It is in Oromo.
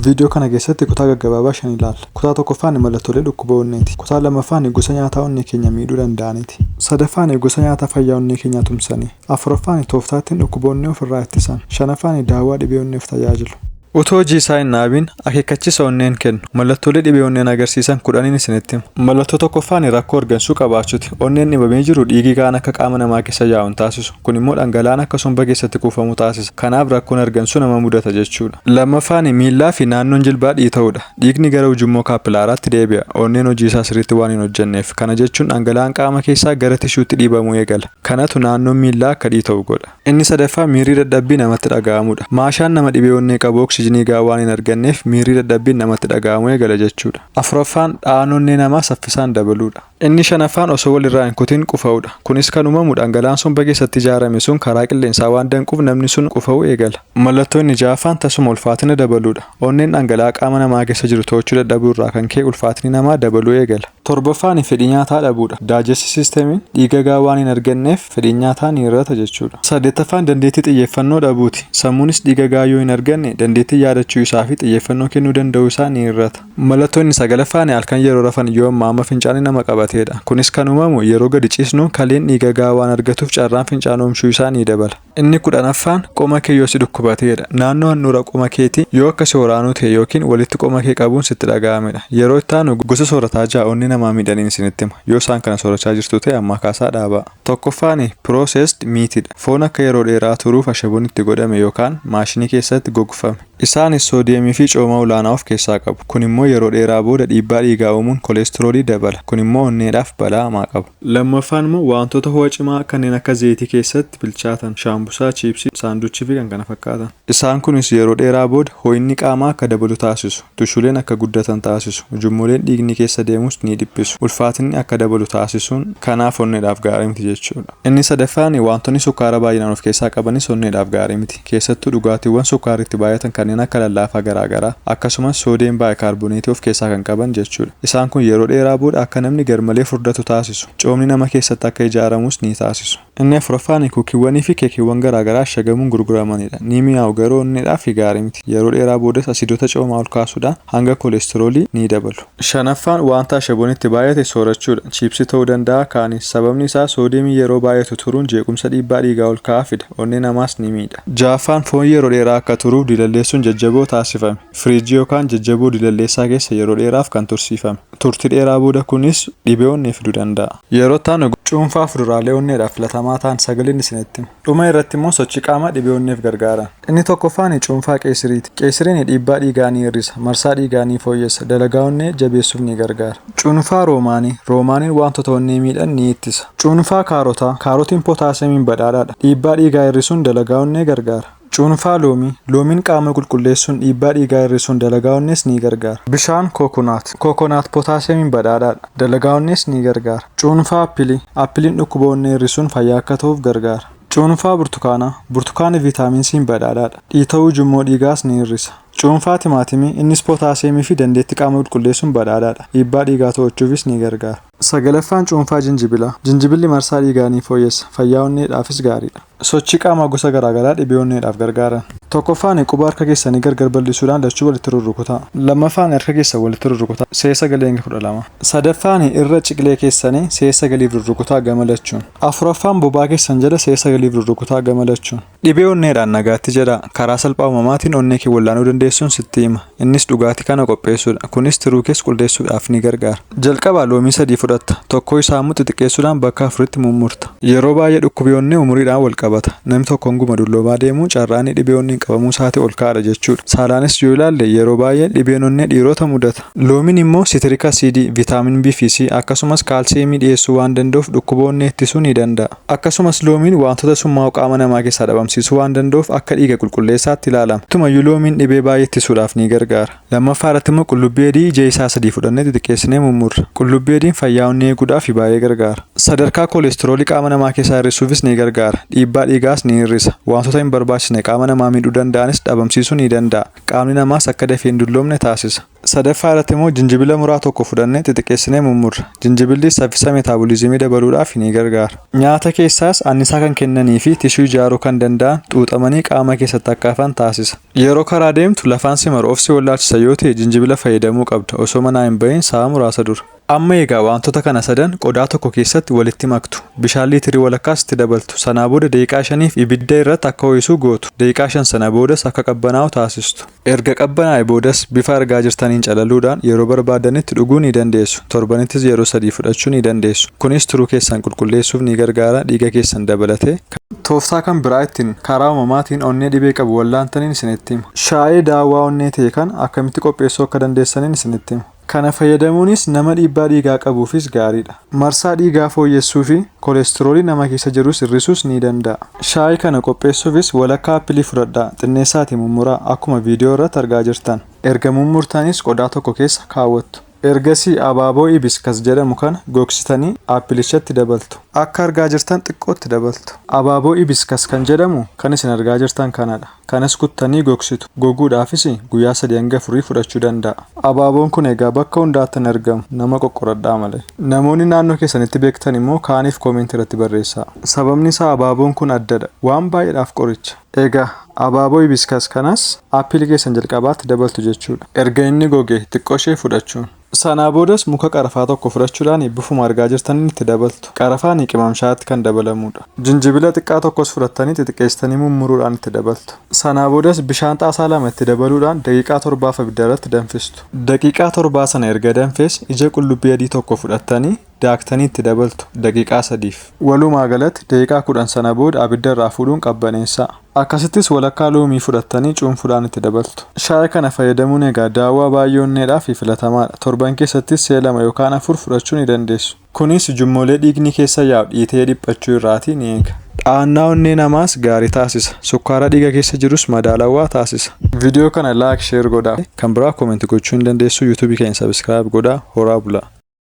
Viidiyoo kana keessatti kutaa gaggabaabaa shan ilaalla. Kutaa tokkoffaan mallattoolee dhukkuba onneeti. Kutaa lammaffaan gosa nyaataa onnee keenya miidhuu danda'aniiti. Sadaffaan gosa nyaataa fayyaa onnee keenyaa tumsanii. Afuraffaan tooftaa ittiin dhukkuba onnee ofirraa ittisan. Shanaffaan daawwaa dhibee onneef tajaajilu. Utoo hojii isaa hin dhaabin akeekkachiisa onneen kennu. Mallattoolee dhibee onneen agarsiisan 10 isinitti himu. Mallattoo tokkoffaan rakkoo hargansuu qabaachuuti. Onneen dhibamee jiru dhiigni gaan akka qaama namaa keessa yaa'u taasisu. Kun immoo dhangala'aan akka somba keessatti kuufamu taasisa. Kanaaf rakkoon hargansuu nama mudata jechuudha. Lammaffaan miillaa fi naannoon jilbaa dhiita'uudha. Dhiigni gara ujummoo kaapilaaraatti deebi'a. Onneen hojii isaa sirriitti waan hin hojjenneef. Kana jechuun dhangala'aan qaama keessaa gara tishuutti dhiibamuu eegala. Kanatu naannoon miillaa akka dhiita'u godha. Inni sadaffaa miirri dadhabbii namatti dhaga'amudha. Maashaan nama dhibee onnee qabu oksijinii gahaa waan hin arganneef miirri dadhabbiin namatti dhaga'amuu eegala jechuudha. Afuraffaan dha'aan onnee namaa saffisaan dabaluudha. Inni shanaffaan osoo walirraa hin kutin qufa'uudha. Kunis kan uumamu dhangala'aan somba keessatti ijaarame sun karaa qilleensaa waan danquuf namni sun qufa'uu eegala. Mallattoo inni ja'affaan tasuma ulfaatina dabaluudha. Onneen dhangala'aa qaama namaa keessa jiru to'achuu dadhabuu irraa kan ka'e ulfaatinni namaa dabaluu eegala. Torbaffaan fedhii nyaataa dhabuudha. Daajestii siistemiin dhiiga gahaa waan hin arganneef fedhii nyaataa ni hir'ata jechuudha. Saddeettaffaan dandeettii xiyyeeffannoo dhabuuti. Sammuunis dhiiga gahaa yoo hin arganne dandeettii yaadachuu isaa fi xiyyeeffannoo kennuu danda'uu isaa ni hir'ata. Mallattoo inni sagalaffaan halkan yeroo rafan yoo amma fincaanii nama qabateedha. Kunis kan uumamu yeroo gadi ciisnu kaleen dhiiga gahaa waan argatuuf carraan fincaanii oomishuu isaa ni dabala. Inni 10ffaan qoma kee yoo si dhukkubateedha. Naannoo handhuura qoma keetii yoo akka si waraanuu ta'e yookiin walitti qoma kee qabuun sitti dhaga'amedha. Yeroo itti aanu gosa soorataa ja'a onni namaa miidhaniin isinitti hima. Yoo isaan kana soorachaa jirtu ta'e ammaa kaasaa dhaabaa. Tokkoffaan processed meatidha. Foon akka yeroo dheeraa turuuf ashaboon itti godhame yookaan maashinii keessatti gogfame. Isaanis soodiyeemii fi cooma olaanaa of keessaa qabu. Kun immoo yeroo dheeraa booda dhiibbaa dhiigaa uumuun koleestiroolii dabala. Kun immoo onneedhaaf balaa hamaa qaba. Lammaffaan immoo wantoota ho'a cimaa kanneen akka zayitii keessatti bilchaatan, shaambusaa, chiipsii, saanduchii fi kan kana fakkaatan. Isaan kunis yeroo dheeraa booda ho'inni qaamaa akka dabalu taasisu. Tushuleen akka guddatan taasisu. Ujummoleen dhiigni keessa deemus ni dhiphisu. Ulfaatinni akka dabalu taasisuun kanaaf onneedhaaf gaarii miti jechuudha. Inni sadaffaan wantoonni sukkaara baay'inaan of keessaa qabanis onneedhaaf gaarii miti. Keessattuu dhugaatiiwwan sukkaara itti baay'atan kanneen akka lallaafaa garaagaraa akkasumas soodiyem baayikaarboneetii of keessaa kan qaban jechuudha. Isaan kun yeroo dheeraa booda akka namni garmalee furdatu taasisu. Coomni nama keessatti akka ijaaramus ni taasisu. Inni afuraffaan kuukiiwwanii fi keekiiwwan garaagaraa ashagamuun gurguramanidha. Ni mi'aawu garuu onneedhaaf gaarii miti. Yeroo dheeraa boodas asiidota coomaa ol kaasuudhaan hanga koleestiroolii ni dabalu. Shanaffaan wanta ashaboon itti baay'ate soorachuudha. Chiipsii ta'uu danda'a kaanis. Sababni isaa soodiyemii yeroo baay'atu turuun jeequmsa dhiibbaa dhiigaa ol ka'aa fida. Onnee namaas ni miidha. Ja'affaan foon yeroo dheeraa akka turuuf dilalleessuun jajjaboo taasifame. Firiijii yookaan jajjaboo dilalleessaa keessa yeroo dheeraaf kan tursiifame. Turtii dheeraa booda kunis dhibee onnee fiduu danda'a. Yeroo taanu cuunfaa fuduraalee onneedhaaf filatamaa ta'an sagaleen isinitti himu. Dhuma irratti immoo sochii qaamaa dhibee onneef gargaaran. Inni tokkoffaan cuunfaa qeesiriiti. Qeesiriin dhiibbaa dhiigaa ni hir'isa. Marsaa dhiigaa ni fooyyessa. Dalagaa onnee jabeessuuf ni gargaara. Cuunfaa roomaanii. Roomaaniin wantoota onnee miidhan ni ittisa. Cuunfaa kaarotaa. Kaarotiin pootaasiyeemiin badhaadhaadha. Dhiibbaa dhiigaa hir'isuun dalagaa onnee gargaara. Cuunfaa loomii. Loomiin qaama qulqulleessuun dhiibbaa dhiigaa hir'isuun dalagaa onnees ni gargaara. Bishaan kookonaat. Kookonaat pootaasiyeemiin badhaadhaadha. Dalagaa onnees ni gargaara. Cuunfaa appilii. Appiliin dhukkuba onnee hir'isuun fayyaa akka ta'uuf gargaara. Cuunfaa burtukaanaa. Burtukaanni viitaamin C'n badhaadhaadha. Dhiita'uu ujummoo dhiigaas ni hir'isa. Cuunfaa timaatimii. Innis pootaasiyeemii fi dandeettii qaama qulqulleessuun badhaadhaadha. Dhiibbaa dhiigaa to'achuufis ni gargaara. Sagalaffaan cuunfaa jinjibilaa. Jinjibilli marsaa dhiigaa ni fooyyessa. Fayyaa onneedhaafis gaariidha. Sochii qaamaa gosa garaagaraa dhibee onneedhaaf gargaaran. Tokkoffaan quba harka keessanii gargar bal'isuudhaan lachuu walitti rurrukutaa. Lammaffaan harka keessan walitti rurrukutaa. Sagalee 12. Sadaffaan irra ciqilee keessanii sagaliif rurrukutaa gama lachuun. Afuraffaan bobaa keessan jala sagaliif rurrukutaa gama lachuun. Dhibee onneedhaan nagaatti jedha. Karaa salphaa uumamaatiin onnee kee wallaanuu dandeessuun sitti hima. Innis dhugaatii kana qopheessuudha. Kunis tiruu keessa qulqulleessuudhaaf ni gargaara. Jalqabaa loomii 3 fudhatta. Tokko isaa immoo xixiqqeessuudhaan bakka 4tti mummurta. Yeroo baay'ee dhukkubee onnee umuriidhaan wal qabata. Namni tokko hanguma dulloomaa deemu carraan dhibee onneen qabamuu isaatii ol ka'aadha jechuudha. Saalaanis yoo ilaalle yeroo baay'ee dhibeen onnee dhiirota mudata. Loomiin immoo sitiriik asiidii, viitaamin B fi C akkasumas kaalsiyeemii dhiyeessuu waan danda'uuf dhukkuba onnee ittisuu ni danda'a. Akkasumas loomiin wantoota summaa'oo qaama namaa keessaa dhabamsiisuu waan danda'uuf akka dhiiga qulqulleessaatti ilaalama. Tumayyuu loomiin dhibee baay'ee ittisuudhaaf ni gargaara. Lammaffaa irratti immoo qullubbii adii ija isaa 3 fudhannee xixiqqeessinee mummurra. Qullubbii adiin fayyaa onnee eeguudhaaf baay'ee gargaara. Sadarkaa koolesteroolii qaama namaa keessaa hir'isuufis ni gargaara. Dhiibbaa dhiigaas ni hir'isa. Wantoota hin barbaachisne qaama namaa miidhuu danda'anis dhabamsiisuu ni danda'a. Qaamni namaas akka dafee hin dulloomne taasisa. Sadaffaa irratti immoo jinjibila muraa tokko fudhannee xixiqqeessinee mummurra. Jinjibilli saffisa meetaaboliizimii dabaluudhaaf ni gargaara. Nyaata keessaas annisaa kan kennanii fi tishuu ijaaruu kan danda'an xuuxamanii qaama keessatti akka hafan taasisa. Yeroo karaa deemtu lafaan si maru of si wallaalchisa yoo ta'e jinjibila fayyadamuu qabda osoo manaa hin bahin sa'a muraasa dura. Amma egaa wantoota kana sadan qodaa tokko keessatti walitti maktu. Bishaan liitirii walakkaas itti dabaltu. Sanaa booda daqiiqaa 5 ibidda irratti akka ho'isuu gootu. Daqiiqaa 5 sana boodas akka qabbanaa'u taasistu. Erga qabbanaa'e boodas bifa argaa jirtaniin calaluudhaan yeroo barbaadanitti dhuguu ni dandeessu. Torbanittis yeroo 3 fudhachuu ni dandeessu. Kunis turuu keessan qulqulleessuuf ni gargaara. Dhiiga keessan dabalatee tooftaa kan biraa ittiin karaa uumamaatiin onnee dhibee qabu wallaantaniin isinitti hima. Shaayii daawwaa onnee ta'e kan akkamitti qopheessuu akka dandeessaniin isinitti hima. Kana fayyadamuunis nama dhiibbaa dhiigaa qabuufis gaariidha. Marsaa dhiigaa fooyyessuu fi koolesteroolii nama keessa jirus hir'isuus ni danda'a. Shaayii kana qopheessuufis walakkaa aappilii fudhadhaa xinneessaatii mummuraa akkuma viidiyoo irratti argaa jirtan. Erga mummurtaanis qodaa tokko keessa kaawwattu. Ergasii abaaboo ibiskas jedhamu kana gogsitanii aappilichatti dabaltu. Akka argaa jirtan xiqqootti dabaltu. Abaaboo ibiskas kan jedhamu kan isin argaa jirtan kanadha. Kanas kuttanii gogsitu. Goguudhaafis guyyaa 3 hanga 4 fudhachuu danda'a. Abaaboon kun egaa bakka hundaatti hin argamu. Nama qoqqoradhaa malee. Namoonni naannoo keessanitti beektan immoo kaaniif koomentii irratti barreessaa. Sababni isaa abaaboon kun addadha. Waan baay'eedhaaf qoricha. Egaa abaaboo ibiskas kanas aappilii keessan jalqabaatti dabaltu jechuudha. Erga inni goge xiqqoo ishee fudhachuun. Sanaa boodas muka qarafaa tokko fudhachuudhaan bifuma argaa jirtaniin itti dabaltu. Qarafaan qimamshaatti kan dabalamudha. Jinjibila xiqqaa tokkos fudhattanii xixiqqeessitanii mummuruudhaan itti dabaltu. Sanaa boodas bishaan xaasaa 2 itti dabaluudhaan daqiiqaa 7 abidda irratti danfistu. Daqiiqaa 7 sana erga danfees ija qullubbii adii tokko fudhattanii daaktanii itti dabaltu daqiiqaa 3f. Walumaa galatti daqiiqaa 10 sana booda abidda irraa fuudhuun qabbaneessaa. Akkasittis walakkaa loomii fudhattanii cuunfuudhaan itti dabaltu. Shaayii kana fayyadamuun egaa daawwaa baay'ee onneedhaaf filatamaadha. Torban keessattis 2 yookaan 4 fudhachuu ni dandeessu. Kunis ujummolee dhiigni keessa yaa'u dhiitee dhiphachuu irraatii ni eega. Dhahannaa onnee namaas gaarii taasisa. Sukkaara dhiiga keessa jirus madaalawaa taasisa. Viidiyoo kana laayik sheer godhaa. Kan biraa koomentii gochuu hin dandeessu. YouTube keenya sabiskiraayib godhaa. Horaa bulaa.